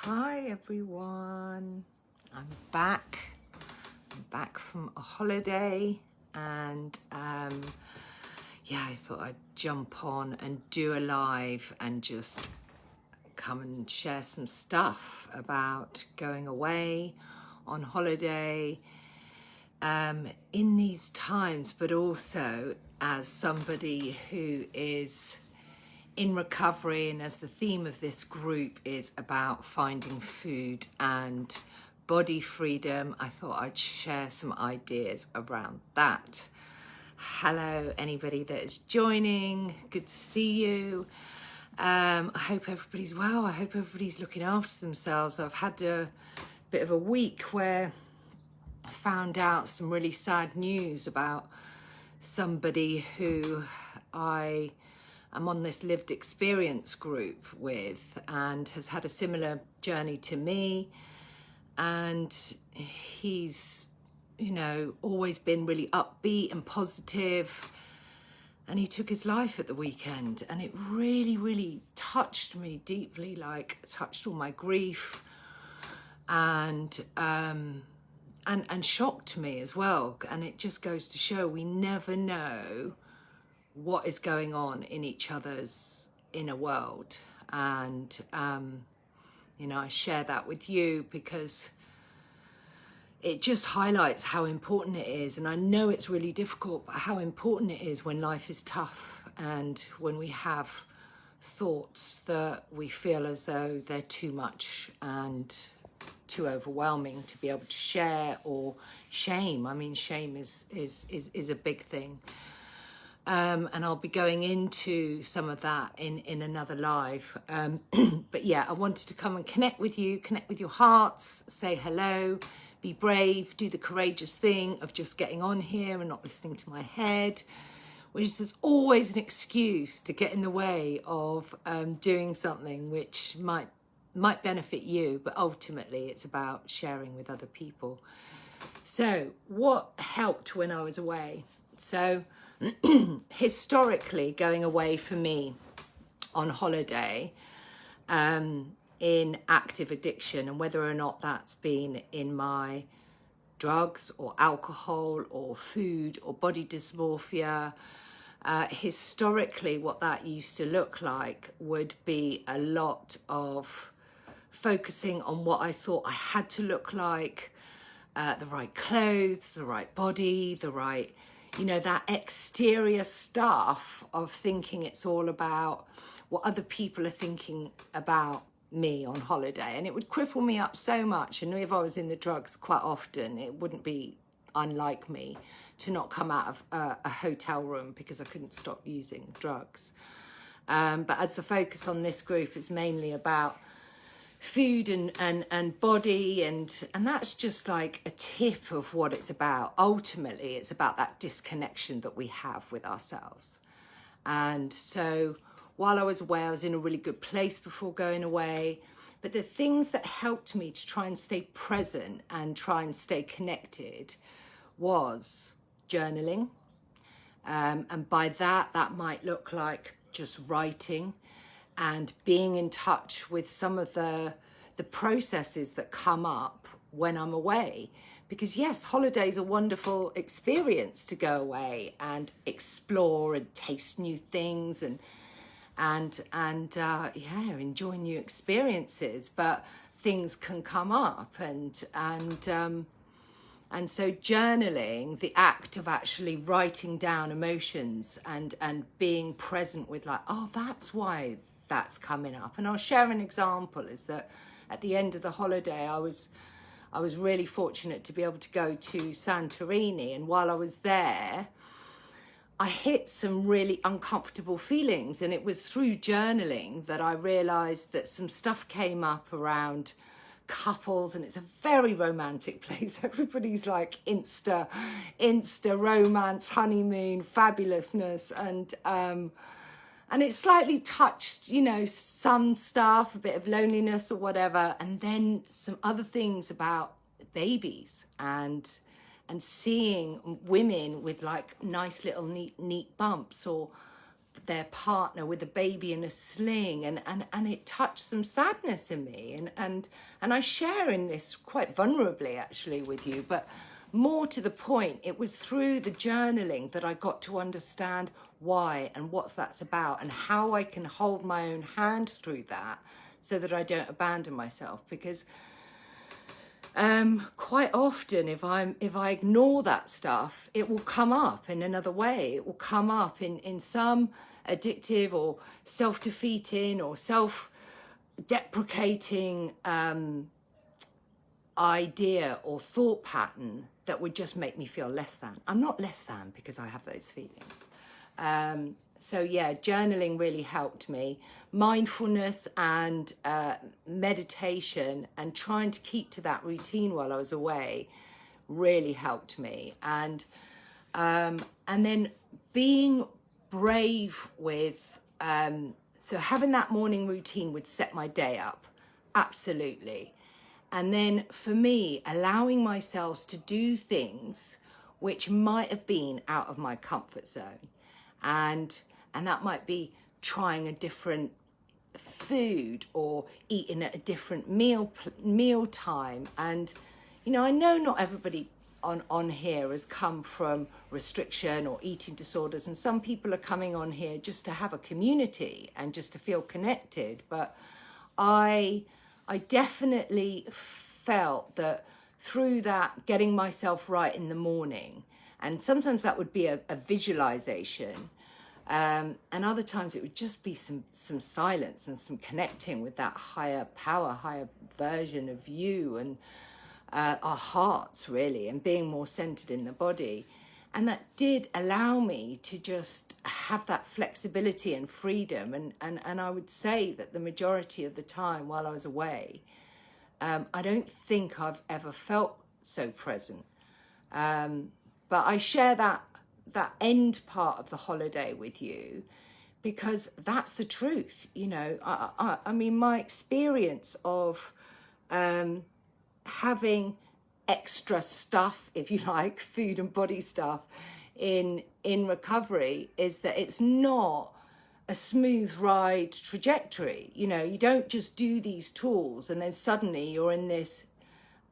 Hi everyone, I'm back. I'm back from a holiday and yeah, I thought I'd jump on and do a live and just come and share some stuff about going away on holiday in these times, but also as somebody who is in recovery, and as the theme of this group is about finding food and body freedom, I thought I'd share some ideas around that. Hello, anybody that is joining, good to see you. I hope everybody's well. I hope everybody's looking after themselves. I've had a bit of a week where I found out some really sad news about somebody who I'm on this lived experience group with and has had a similar journey to me. And he's, always been really upbeat and positive. And he took his life at the weekend, and it really, really touched me deeply, like touched all my grief and shocked me as well. And it just goes to show we never know what is going on in each other's inner world. And I share that with you because it just highlights how important it is. And I know it's really difficult, but how important it is when life is tough and when we have thoughts that we feel as though they're too much and too overwhelming to be able to share, or shame. I mean, shame is a big thing. And I'll be going into some of that in another live. But yeah, I wanted to come and connect with you, connect with your hearts, say hello, be brave, do the courageous thing of just getting on here and not listening to my head, which is always an excuse to get in the way of doing something which might benefit you, but ultimately it's about sharing with other people. So what helped when I was away? So historically, going away for me on holiday in active addiction, and whether or not that's been in my drugs or alcohol or food or body dysmorphia, historically what that used to look like would be a lot of focusing on what I thought I had to look like, the right clothes, the right body, the right, that exterior stuff of thinking it's all about what other people are thinking about me on holiday. And it would cripple me up so much. And if I was in the drugs quite often, it wouldn't be unlike me to not come out of a hotel room because I couldn't stop using drugs. But as the focus on this group is mainly about food and body, and that's just like a tip of what it's about. Ultimately, it's about that disconnection that we have with ourselves. And so while I was away, I was in a really good place before going away. But the things that helped me to try and stay present and try and stay connected was journaling. And by that might look like just writing and being in touch with some of the processes that come up when I'm away. Because yes, holidays are a wonderful experience to go away and explore and taste new things and enjoy new experiences. But things can come up, and so journaling, the act of actually writing down emotions and being present with like, oh, that's why that's coming up. And I'll share an example is that at the end of the holiday, I was really fortunate to be able to go to Santorini. And while I was there, I hit some really uncomfortable feelings. And it was through journaling that I realized that some stuff came up around couples, and it's a very romantic place. Everybody's like insta romance, honeymoon, fabulousness, and it slightly touched, some stuff, a bit of loneliness or whatever, and then some other things about babies and seeing women with like nice little neat bumps, or their partner with a baby in a sling, and it touched some sadness in me, and I share in this quite vulnerably actually with you, but more to the point, it was through the journaling that I got to understand why and what that's about, and how I can hold my own hand through that so that I don't abandon myself. Because quite often, if I ignore that stuff, it will come up in another way. It will come up in some addictive or self-defeating or self-deprecating idea or thought pattern that would just make me feel less than. I'm not less than because I have those feelings. So yeah, journaling really helped me. Mindfulness and meditation and trying to keep to that routine while I was away really helped me. And then being brave with, so having that morning routine would set my day up, absolutely. And then for me, allowing myself to do things which might have been out of my comfort zone. And that might be trying a different food or eating at a different meal time. And, you know, I know not everybody on here has come from restriction or eating disorders. And some people are coming on here just to have a community and just to feel connected. But I definitely felt that through that, getting myself right in the morning, and sometimes that would be a visualization, and other times it would just be some silence and some connecting with that higher power, higher version of you and our hearts, really, and being more centered in the body. And that did allow me to just have that flexibility and freedom. And I would say that the majority of the time while I was away, I don't think I've ever felt so present. But I share that end part of the holiday with you because that's the truth. You know, I mean, my experience of having extra stuff, if you like, food and body stuff in recovery is that it's not a smooth ride trajectory. You know, you don't just do these tools and then suddenly you're in this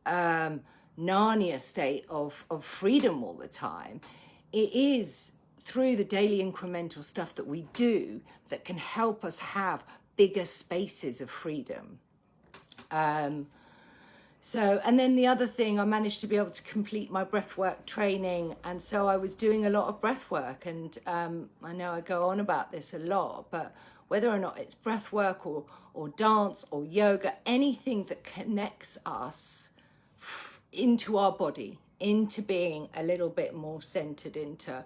Narnia state of freedom all the time. It is through the daily incremental stuff that we do that can help us have bigger spaces of freedom. So, and then the other thing, I managed to be able to complete my breathwork training. And so I was doing a lot of breathwork. And I know I go on about this a lot, but whether or not it's breathwork or dance or yoga, anything that connects us into our body, into being a little bit more centered into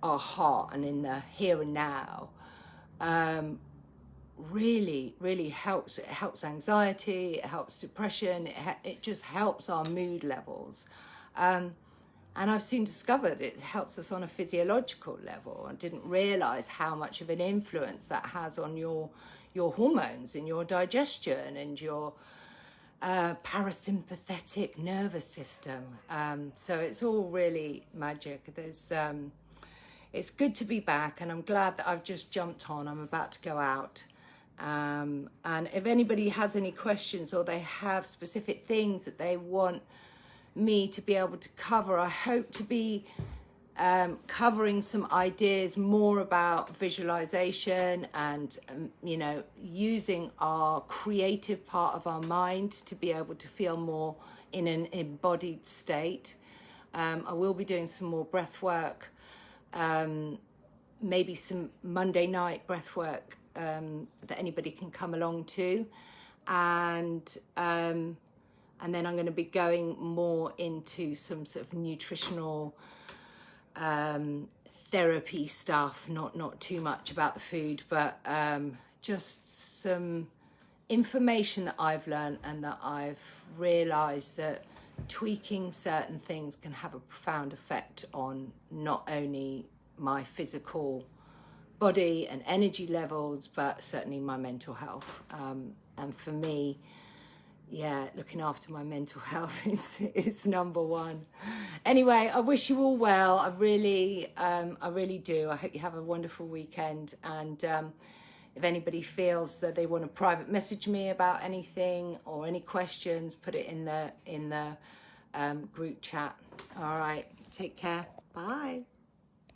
our heart and in the here and now, really helps. It helps anxiety, it helps depression, it just helps our mood levels. And I've soon discovered it helps us on a physiological level. I didn't realize how much of an influence that has on your hormones and your digestion and your parasympathetic nervous system. So it's all really magic. It's good to be back, and I'm glad that I've just jumped on. I'm about to go out. And if anybody has any questions or they have specific things that they want me to be able to cover, I hope to be covering some ideas more about visualization and, you know, using our creative part of our mind to be able to feel more in an embodied state. I will be doing some more breath work, maybe some Monday night breath work that anybody can come along to, and then I'm going to be going more into some sort of nutritional therapy stuff, not too much about the food, but just some information that I've learned and that I've realized that tweaking certain things can have a profound effect on not only my physical body and energy levels, but certainly my mental health. And for me, yeah, looking after my mental health is number one. Anyway, I wish you all well. I really do. I hope you have a wonderful weekend. And if anybody feels that they want to private message me about anything or any questions, put it in the group chat. All right, take care. Bye.